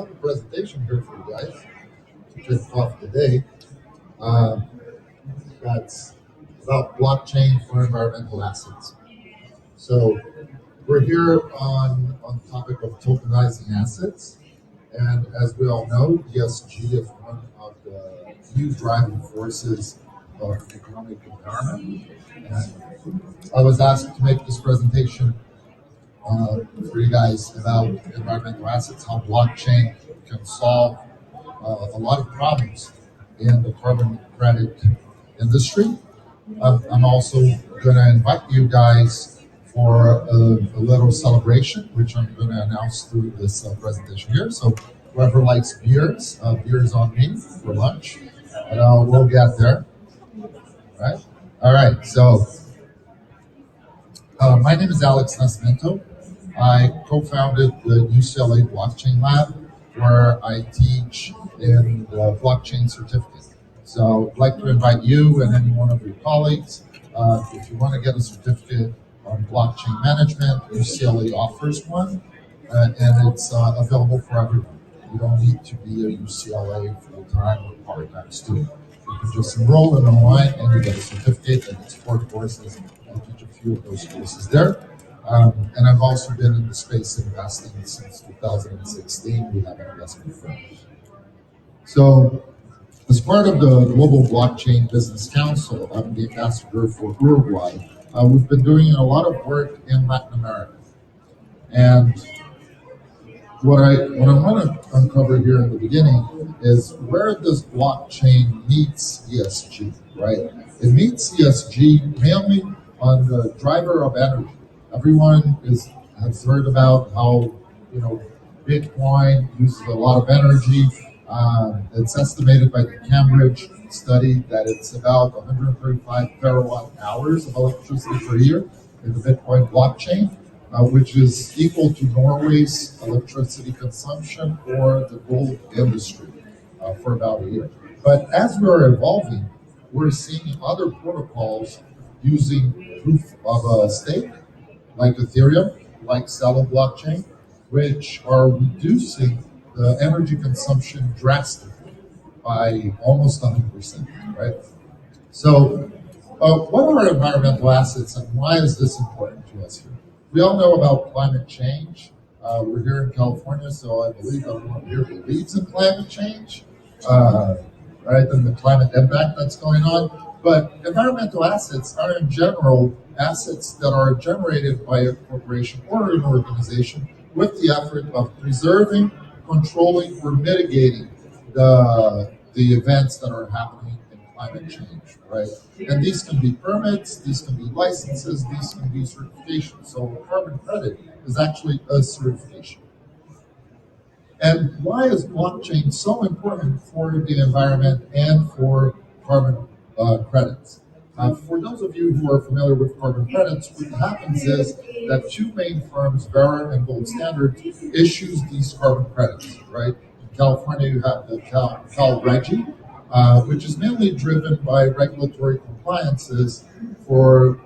have a presentation here for you guys to kick off today. Um, that's about blockchain for environmental assets. So we're here on the topic of tokenizing assets. And as we all know, ESG is one of the new driving forces of economic empowerment. And I was asked to make this presentation for you guys about environmental assets, how blockchain can solve a lot of problems in the carbon credit industry. I'm also going to invite you guys for a little celebration, which I'm going to announce through this presentation here. So whoever likes beers, beers on me for lunch, and we'll get there, right? All right, so my name is Alex Nascimento. I co-founded the UCLA Blockchain Lab, where I teach in the blockchain certificate. So I'd like to invite you and any one of your colleagues, if you want to get a certificate on blockchain management, UCLA offers one, and it's available for everyone. You don't need to be a UCLA full-time or part-time student. You can just enroll in online and you get a certificate, and it's 4 courses. I teach a few of those courses there. And I've also been in the space investing since 2016. We have an investment firm. So, as part of the Global Blockchain Business Council, I'm the ambassador for Uruguay. We've been doing a lot of work in Latin America. And what I want to uncover here in the beginning is where does blockchain meets ESG, right? It meets ESG mainly on the driver of energy. Everyone has heard about how Bitcoin uses a lot of energy. It's estimated by the Cambridge study that it's about 135 terawatt hours of electricity per year in the Bitcoin blockchain, which is equal to Norway's electricity consumption or the gold industry for about a year. But as we're evolving, we're seeing other protocols using proof of a stake, like Ethereum, like Celo blockchain, which are reducing the energy consumption drastically by almost 100%, right? So, what are environmental assets and why is this important to us here? We all know about climate change. We're here in California, so I believe everyone here believes in climate change, uh, right, and the climate impact that's going on. But environmental assets are, in general, assets that are generated by a corporation or an organization with the effort of preserving, controlling, or mitigating the events that are happening in climate change, right? And these can be permits, these can be licenses, these can be certifications. So a carbon credit is actually a certification. And why is blockchain so important for the environment and for carbon credits? For those of you who are familiar with carbon credits, what happens is that two main firms, Vera and Gold Standard, issues these carbon credits, right? In California, you have the Cal Regi, which is mainly driven by regulatory compliances for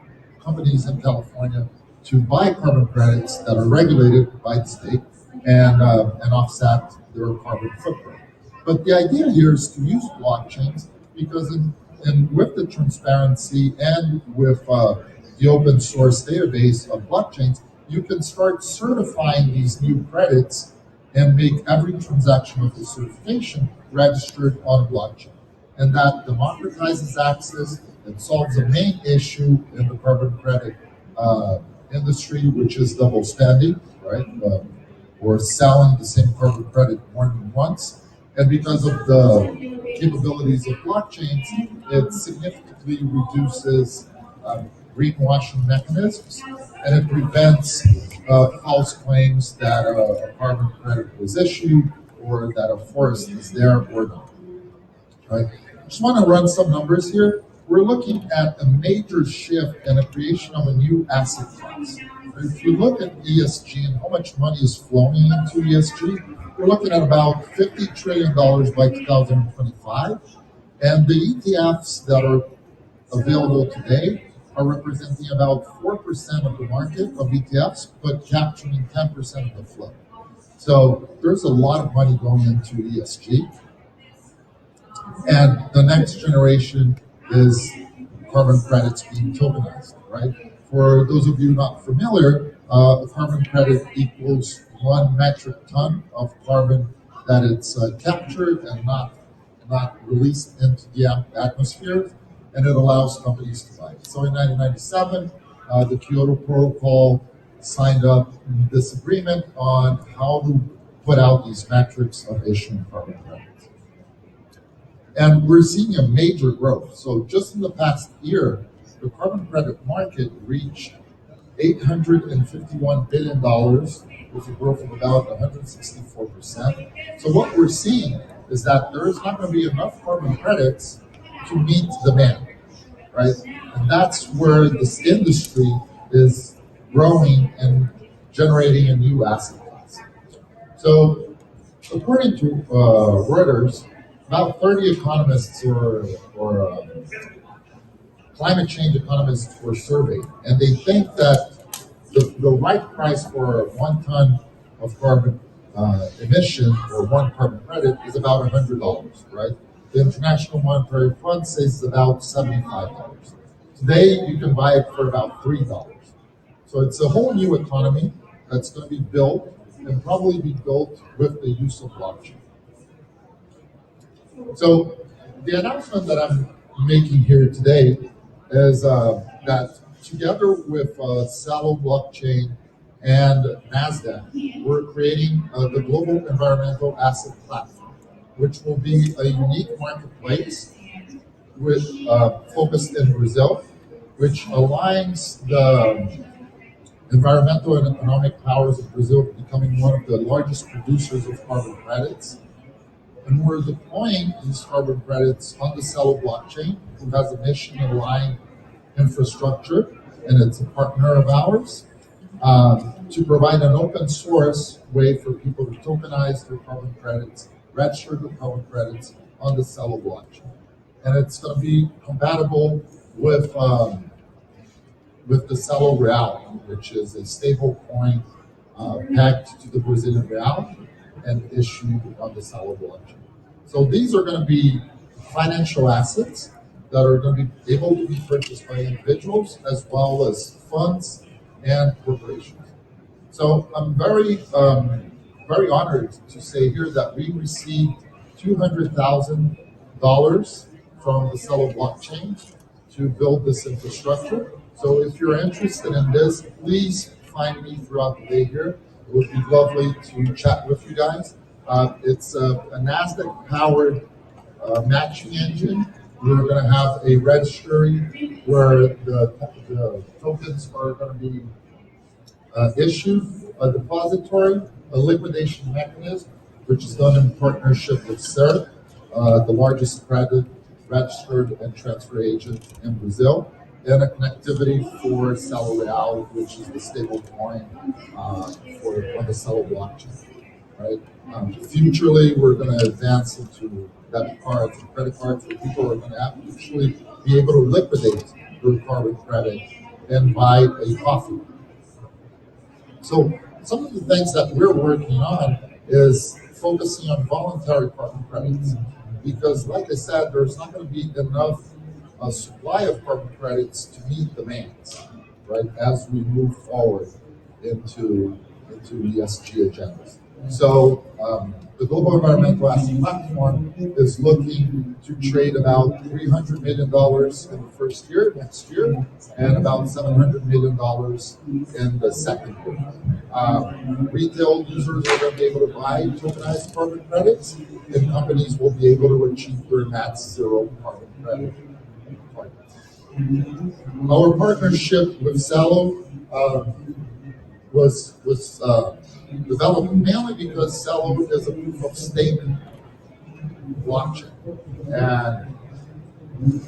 companies in California to buy carbon credits that are regulated by the state and offset their carbon footprint. But the idea here is to use blockchains because with the transparency and with the open source database of blockchains, you can start certifying these new credits and make every transaction of the certification registered on a blockchain. And that democratizes access and solves the main issue in the carbon credit industry, which is double spending, right? Or selling the same carbon credit more than once. And because of the capabilities of blockchains, it significantly reduces greenwashing mechanisms, and it prevents false claims that a carbon credit was issued or that a forest is there or not. Right? I just want to run some numbers here. We're looking at a major shift and a creation of a new asset class. If you look at ESG and how much money is flowing into ESG, we're looking at about $50 trillion by 2025. And the ETFs that are available today are representing about 4% of the market of ETFs, but capturing 10% of the flow. So there's a lot of money going into ESG, and the next generation is carbon credits being tokenized, right? For those of you not familiar, a carbon credit equals 1 metric ton of carbon that it's captured and not released into the atmosphere, and it allows companies to buy it. So in 1997, the Kyoto Protocol signed up this agreement on how to put out these metrics of issuing carbon credits. And we're seeing a major growth. So just in the past year, the carbon credit market reached $851 billion with a growth of about 164%. So what we're seeing is that there is not going to be enough carbon credits to meet demand, right? And that's where this industry is growing and generating a new asset class. So according to Reuters, about 30 economists or climate change economists were surveyed, and they think that the right price for 1 ton of carbon emission or one carbon credit is about $100, right? The International Monetary Fund says it's about $75. Today, you can buy it for about $3. So it's a whole new economy that's going to be built and probably be built with the use of blockchain. So the announcement that I'm making here today is that together with Celo blockchain and NASDAQ, we're creating the Global Environmental Asset Platform, which will be a unique marketplace with focused in Brazil, which aligns the environmental and economic powers of Brazil becoming one of the largest producers of carbon credits. And we're deploying these carbon credits on the Celo blockchain, who has a mission aligned infrastructure, and it's a partner of ours, to provide an open source way for people to tokenize their carbon credits, register their carbon credits on the Celo blockchain. And it's going to be compatible with the Celo Real, which is a stable coin pegged to the Brazilian Real and issued on the Celo blockchain. So these are going to be financial assets that are going to be able to be purchased by individuals as well as funds and corporations. So I'm very honored to say here that we received $200,000 from the Celo blockchain to build this infrastructure. So if you're interested in this, please find me throughout the day here. It would be lovely to chat with you guys. It's a NASDAQ powered matching engine. We're going to have a registry where the tokens are going to be issued, a depository, a liquidation mechanism, which is done in partnership with CERT, the largest credit registered and transfer agent in Brazil, and a connectivity for Celo Real, which is the stable coin on the Celo blockchain. Right? Futurely, we're going to advance into debit cards and credit cards where people are going to actually be able to liquidate their carbon credit and buy a coffee. So some of the things that we're working on is focusing on voluntary carbon credits, because like I said, there's not going to be enough supply of carbon credits to meet demands, right, as we move forward into ESG agendas. So the Global Environmental Asset Platform is looking to trade about $300 million in the first year, next year, and about $700 million in the second year. Retail users are going to be able to buy tokenized carbon credits, and companies will be able to achieve their net zero carbon credit targets. Our partnership with Celo was developed mainly because Celo is a proof of stake blockchain. And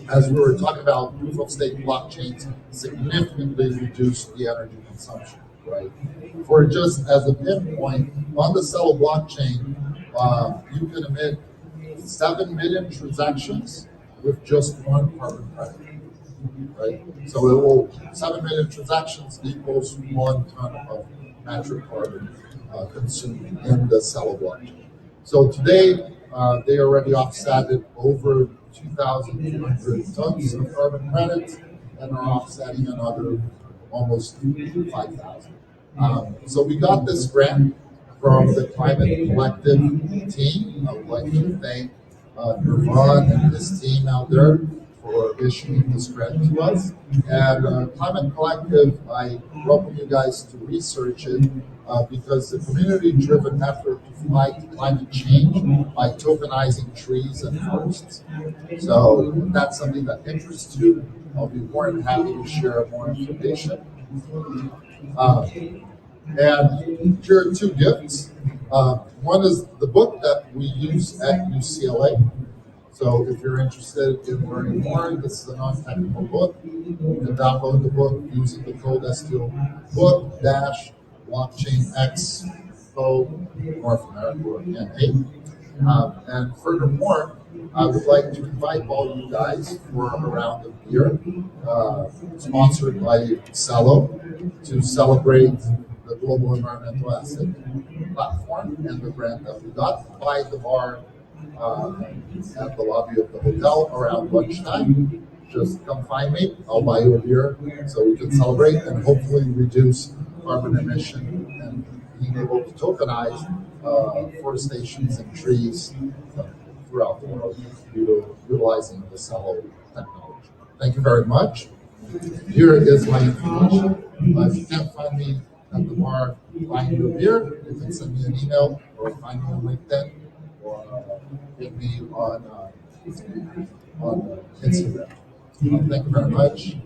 as we were talking about, proof of stake blockchains significantly reduce the energy consumption, right? For just as a pinpoint, on the Celo blockchain, you can emit 7 million transactions with just one carbon credit, right? So it will 7 million transactions equals 1 ton of natural carbon consumed in the Celo blockchain. So today, they already offsetted over 2,200 tons of carbon credits and are offsetting another almost 5,000. So we got this grant from the Climate Collective team. I would like to thank Nirvan and his team out there for issuing this grant to us. And Climate Collective, I welcome you guys to research it because the community-driven effort to fight climate change by tokenizing trees and forests. So if that's something that interests you, I'll be more than happy to share more information. Uh, and here are two gifts. One is the book that we use at UCLA. So if you're interested in learning more, this is a non-technical book. You can download the book using the code STO book dash blockchain Expo North America or NA. And furthermore, I would like to invite all you guys for a round of beer, sponsored by Celo, to celebrate the Global Environmental Asset Platform and the grant that we got by the bar at the lobby of the hotel around lunchtime. Just come find me. I'll buy you a beer so we can celebrate and hopefully reduce carbon emission and being able to tokenize forestations and trees throughout the world utilizing the Celo technology. Thank you very much. Here is my information. If you can't find me at the bar buying you a beer, you can send me an email or find me on LinkedIn or hit me on Instagram. Thank you very much.